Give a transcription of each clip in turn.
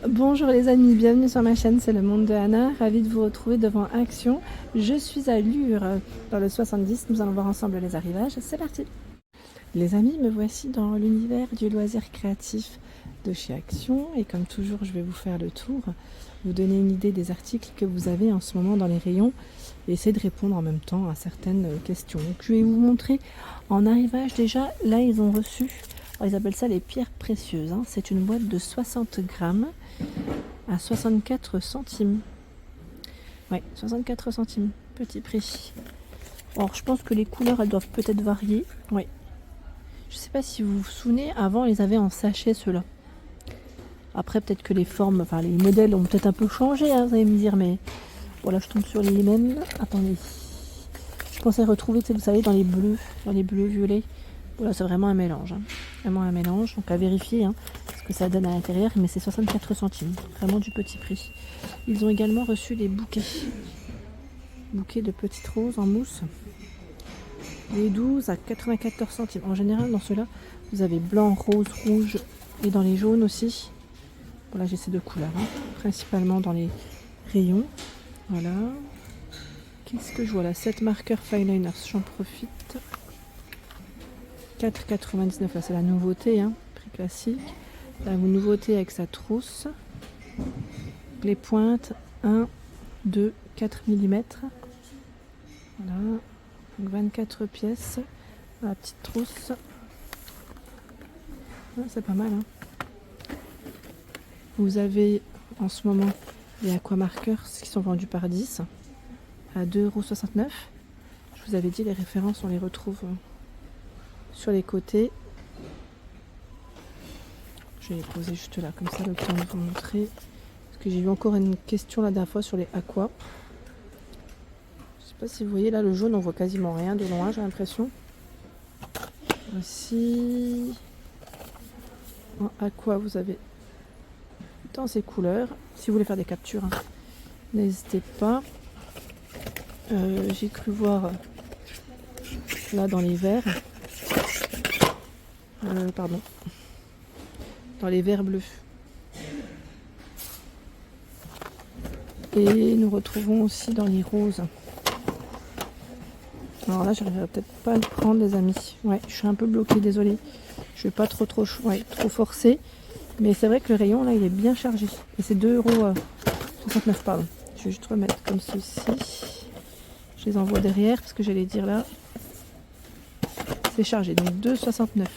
Bonjour les amis, bienvenue sur ma chaîne, c'est le monde de Anna, ravie de vous retrouver devant Action. Je suis à Lure, dans le 70, nous allons voir ensemble les arrivages, c'est parti. Les amis, me voici dans l'univers du loisir créatif de chez Action et comme toujours je vais vous faire le tour, vous donner une idée des articles que vous avez en ce moment dans les rayons et essayer de répondre en même temps à certaines questions. Donc, je vais vous montrer en arrivage déjà, là ils ont reçu, alors, ils appellent ça les pierres précieuses, hein. C'est une boîte de 60 grammes à 64 centimes. Ouais, 64 centimes, petit prix. Alors je pense que les couleurs elles doivent peut-être varier. Ouais. Je sais pas si vous vous souvenez, avant ils avaient en sachet ceux-là. Après peut-être que les formes, enfin les modèles ont peut-être un peu changé, hein, vous allez me dire, mais voilà, je tombe sur les mêmes. Attendez. Je pensais retrouver, vous savez, dans les bleus violets. Voilà, c'est vraiment un mélange. Hein. Vraiment un mélange. Donc à vérifier hein, ce que ça donne à l'intérieur. Mais c'est 64 centimes. Vraiment du petit prix. Ils ont également reçu des bouquets. Bouquets de petites roses en mousse. Les 12 à 94 centimes. En général, dans ceux-là, vous avez blanc, rose, rouge et dans les jaunes aussi. Voilà, j'ai ces deux couleurs. Hein, principalement dans les rayons. Voilà. Qu'est-ce que je vois là? 7 marqueurs Fineliners. J'en profite. 4,99 là c'est la nouveauté, hein, prix classique. La nouveauté avec sa trousse. Les pointes 1, 2, 4 mm. Voilà. Donc 24 pièces. La petite trousse. Ah, c'est pas mal. Hein. Vous avez en ce moment les aquamarqueurs qui sont vendus par 10 à 2,69 €. Je vous avais dit les références, on les retrouve sur les côtés. Je vais les poser juste là, comme ça, le temps de vous montrer. Parce que j'ai vu encore une question la dernière fois sur les aquas. Je sais pas si vous voyez là, le jaune, on voit quasiment rien de loin, j'ai l'impression. Voici. En aqua, vous avez dans ces couleurs. Si vous voulez faire des captures, hein, n'hésitez pas. J'ai cru voir là dans les verts. Pardon. Dans les verts bleus. Et nous retrouvons aussi dans les roses. Alors là, j'arriverai peut-être pas à le prendre, les amis. Ouais, je suis un peu bloquée, désolée. Je vais pas trop forcer. Mais c'est vrai que le rayon, là, il est bien chargé. Et c'est 2,69 €, pardon. Je vais juste remettre comme ceci. Je les envoie derrière, parce que j'allais dire là, c'est chargé. Donc 2,69 €.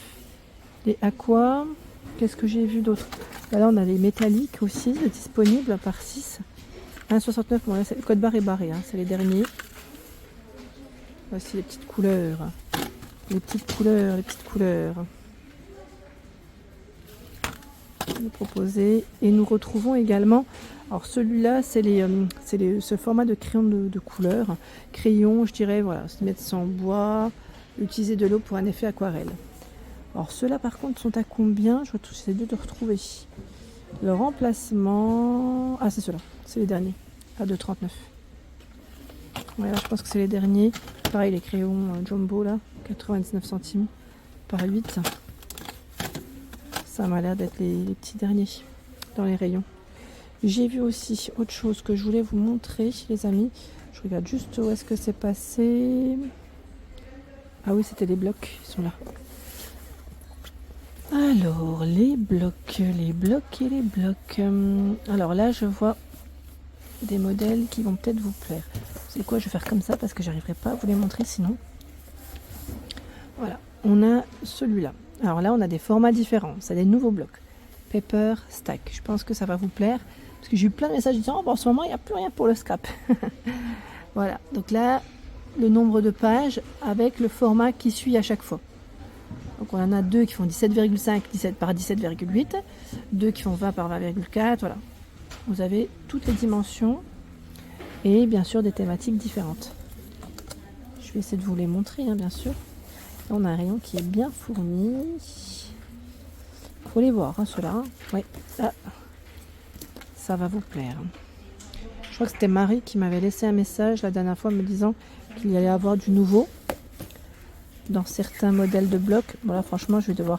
Les aquas, qu'est-ce que j'ai vu d'autre? Là, on a les métalliques aussi, disponibles par 6. 1,69 €. Bon, là, le code barre est barré, hein, c'est les derniers. Voici les petites couleurs. Les petites couleurs. Nous proposer. Et nous retrouvons également, alors celui-là, c'est ce format de crayon de couleur. Crayon, je dirais, voilà, se mettre sans bois, utiliser de l'eau pour un effet aquarelle. Alors ceux-là par contre sont à combien? J'essaie de retrouver le remplacement. Ah c'est ceux-là, c'est les derniers à 2,39 €. Voilà, je pense que c'est les derniers. Pareil les crayons jumbo là, 99 centimes par 8. Ça m'a l'air d'être les petits derniers dans les rayons. J'ai vu aussi autre chose que je voulais vous montrer les amis. Je regarde juste où est-ce que c'est passé. Ah oui, c'était les blocs, ils sont là. Alors, les blocs. Alors là, je vois des modèles qui vont peut-être vous plaire. C'est quoi? Je vais faire comme ça parce que j'arriverai pas à vous les montrer sinon. Voilà, on a celui-là. Alors là, on a des formats différents. C'est des nouveaux blocs. Paper Stack. Je pense que ça va vous plaire parce que j'ai eu plein de messages disant en ce moment, il n'y a plus rien pour le scrap. Voilà, donc là, le nombre de pages avec le format qui suit à chaque fois. Donc on en a deux qui font 17,5, 17 par 17,8, deux qui font 20 par 20,4, voilà. Vous avez toutes les dimensions et bien sûr des thématiques différentes. Je vais essayer de vous les montrer, hein, bien sûr. Là, on a un rayon qui est bien fourni. Faut les voir, hein, ceux-là. Hein. Oui, là, ça va vous plaire. Je crois que c'était Marie qui m'avait laissé un message la dernière fois me disant qu'il y allait avoir du nouveau dans certains modèles de blocs. Bon là franchement je vais devoir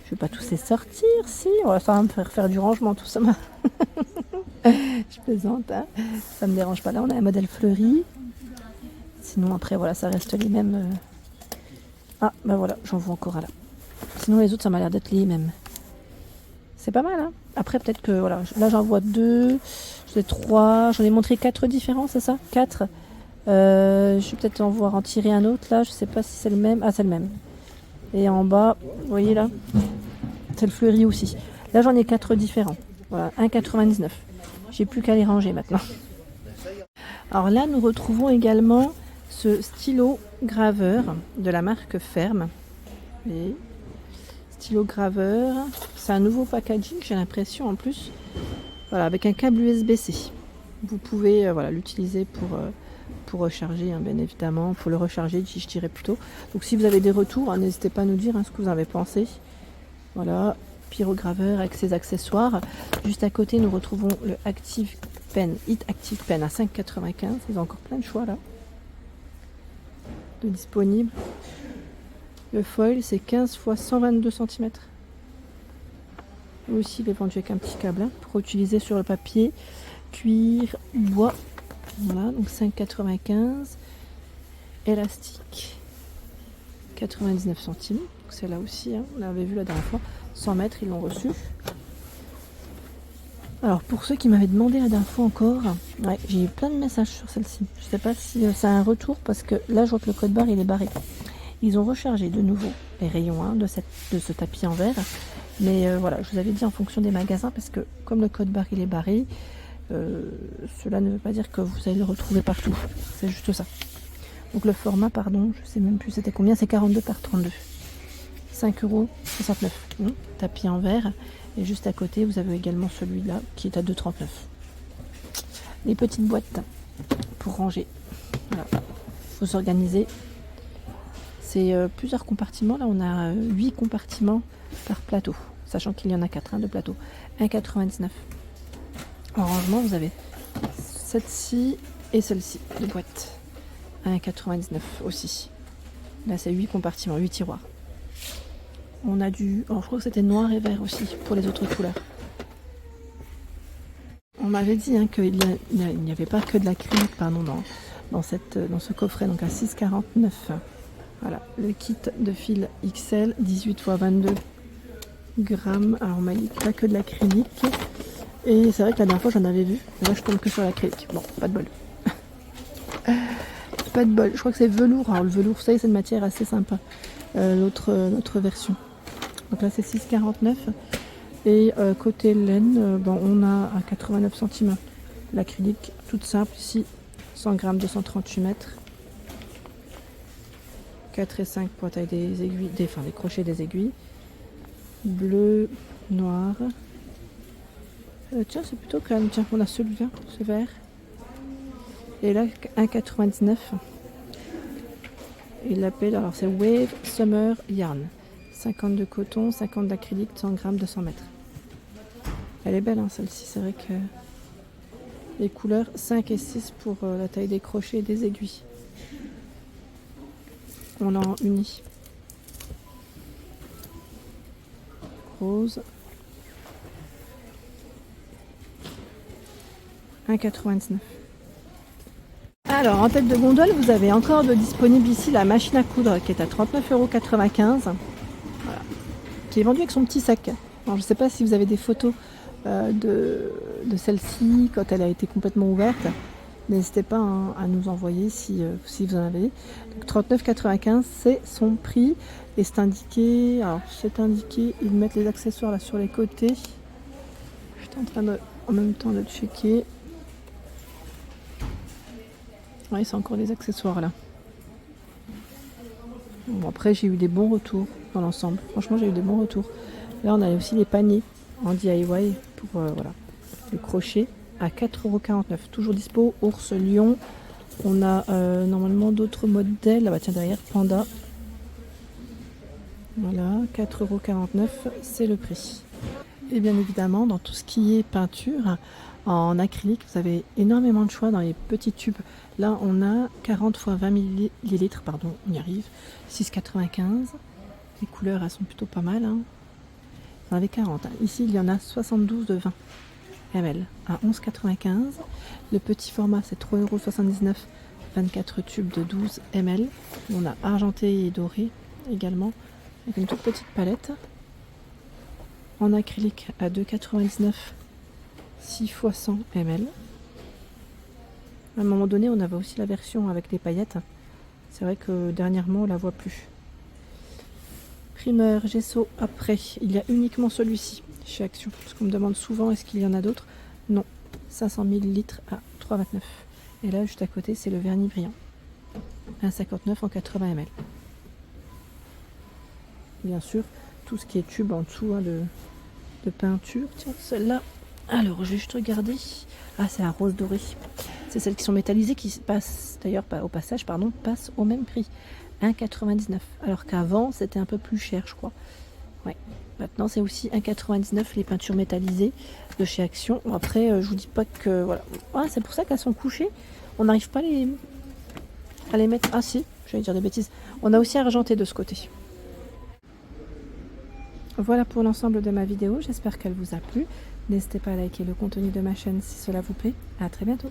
Je vais pas tous les sortir, si. Ça va me faire du rangement, tout ça. Je plaisante, hein. Ça me dérange pas. Là, on a un modèle fleuri. Sinon, après, voilà, ça reste les mêmes. Ah, ben voilà, j'en vois encore un là. Sinon, les autres, ça m'a l'air d'être les mêmes. C'est pas mal, hein. Après, peut-être que, voilà, là, j'en vois 2, j'en ai 3, j'en ai montré 4 différents, c'est ça? 4. Je vais peut-être en tirer un autre, là. Je sais pas si c'est le même. Ah, c'est le même. Et en bas, vous voyez là, c'est le fleuri aussi. Là, j'en ai 4 différents. Voilà, 1,99. J'ai plus qu'à les ranger maintenant. Alors là, nous retrouvons également ce stylo graveur de la marque Ferme. Et stylo graveur, c'est un nouveau packaging, j'ai l'impression en plus. Voilà, avec un câble USB-C. Vous pouvez voilà, l'utiliser pour recharger, hein, bien évidemment, pour le recharger, je dirais plutôt. Donc si vous avez des retours, hein, n'hésitez pas à nous dire, hein, ce que vous en avez pensé. Voilà, pyrograveur avec ses accessoires. Juste à côté, nous retrouvons le Active Pen, Hit Active Pen à 5,95. Ils ont encore plein de choix là, de disponibles. Le foil, c'est 15 x 122 cm. Aussi, il est vendu avec un petit câble, hein, pour utiliser sur le papier, cuir, bois. Voilà, donc 5,95. Élastique, 99 centimes. C'est là aussi, hein, on l'avait vu la dernière fois. 100 mètres, ils l'ont reçu. Alors, pour ceux qui m'avaient demandé la dernière fois encore, ouais, j'ai eu plein de messages sur celle-ci. Je ne sais pas si c'est un retour, parce que là, je vois que le code barre, il est barré. Ils ont rechargé de nouveau les rayons, hein, de ce tapis en verre. Mais voilà, je vous avais dit en fonction des magasins, parce que comme le code barre, il est barré, cela ne veut pas dire que vous allez le retrouver partout. C'est juste ça. Donc le format, pardon, je sais même plus c'était combien, c'est 42 par 32. 5,69 €. Tapis en verre. Et juste à côté, vous avez également celui-là qui est à 2,39 €. Les petites boîtes pour ranger. Voilà. Faut s'organiser. C'est plusieurs compartiments. Là, on a 8 compartiments par plateau. Sachant qu'il y en a 4 de plateau. 1,99 €. En rangement, vous avez cette-ci et celle-ci de boîte. 1,99 € aussi. Là, c'est 8 compartiments, 8 tiroirs. On a alors je crois que c'était noir et vert aussi pour les autres couleurs. On m'avait dit, hein, qu'il n'y avait pas que de l'acrylique dans ce coffret, donc à 6,49 €. Voilà, le kit de fil XL, 18 x 22 grammes. Alors on m'a dit pas que de l'acrylique. Et c'est vrai que la dernière fois j'en avais vu. Mais là je tombe que sur l'acrylique. Bon, pas de bol. Pas de bol. Je crois que c'est velours. Alors le velours, ça c'est une matière assez sympa. L'autre version. Donc là c'est 6,49 €. Et côté laine, on a à 89 centimes l'acrylique, toute simple ici, 100 grammes, 238 mètres. 4 et 5 pour la taille des aiguilles, des crochets des aiguilles. Bleu, noir. Tiens, c'est plutôt calme. Tiens, on a celui-là, ce vert. Et là, 1,99 €. Il l'appelle, alors c'est Wave Summer Yarn. 50 de coton, 50 d'acrylique, 100 grammes, 200 mètres. Elle est belle, hein, celle-ci. C'est vrai que les couleurs 5 et 6 pour la taille des crochets et des aiguilles. On l'a en uni. Rose. 1,99 €. Alors, en tête de gondole, vous avez encore de disponible ici la machine à coudre qui est à 39,95 €. Voilà. Qui est vendue avec son petit sac. Alors, je ne sais pas si vous avez des photos de celle-ci quand elle a été complètement ouverte. N'hésitez pas, hein, à nous envoyer si vous en avez. Donc 39,95 €, c'est son prix. Et c'est indiqué, ils mettent les accessoires là sur les côtés. Je suis en train en même temps de checker. Oui, c'est encore des accessoires là. Bon, après, j'ai eu des bons retours dans l'ensemble. Franchement, j'ai eu des bons retours. Là, on a aussi les paniers en DIY pour voilà, le crochet à 4,49 €. Toujours dispo, ours, lion. On a normalement d'autres modèles. Là, tiens, derrière, panda. Voilà, 4,49 €, c'est le prix. Et bien évidemment, dans tout ce qui est peinture en acrylique, vous avez énormément de choix dans les petits tubes. Là, on a 40 x 20 ml, on y arrive, 6,95 €. Les couleurs, elles sont plutôt pas mal, hein. Vous en avez 40. Ici, il y en a 72 de 20 ml à 11,95. Le petit format, c'est 3,79 €, 24 tubes de 12 ml. On a argenté et doré également, avec une toute petite palette. En acrylique à 2,99, 6 x 100 ml. À un moment donné, on avait aussi la version avec des paillettes. C'est vrai que dernièrement, on la voit plus. Primeur, gesso, après, il y a uniquement celui-ci chez Action. Parce qu'on me demande souvent, est-ce qu'il y en a d'autres? Non, 500 ml à 3,29. Et là, juste à côté, c'est le vernis brillant. 1,59 en 80 ml. Bien sûr, tout ce qui est tube en dessous de peinture. Tiens, celle-là. Alors, je vais juste regarder. Ah, c'est un rose doré. C'est celles qui sont métallisées qui passent, d'ailleurs, au passage, pardon, passent au même prix. 1,99. Alors qu'avant, c'était un peu plus cher, je crois. Ouais. Maintenant, c'est aussi 1,99 les peintures métallisées de chez Action. Bon, après, je vous dis pas que... Voilà. Ah, c'est pour ça qu'elles sont couchées. On n'arrive pas à les mettre... Ah si, j'allais dire des bêtises. On a aussi argenté de ce côté. Voilà pour l'ensemble de ma vidéo. J'espère qu'elle vous a plu. N'hésitez pas à liker le contenu de ma chaîne si cela vous plaît. À très bientôt.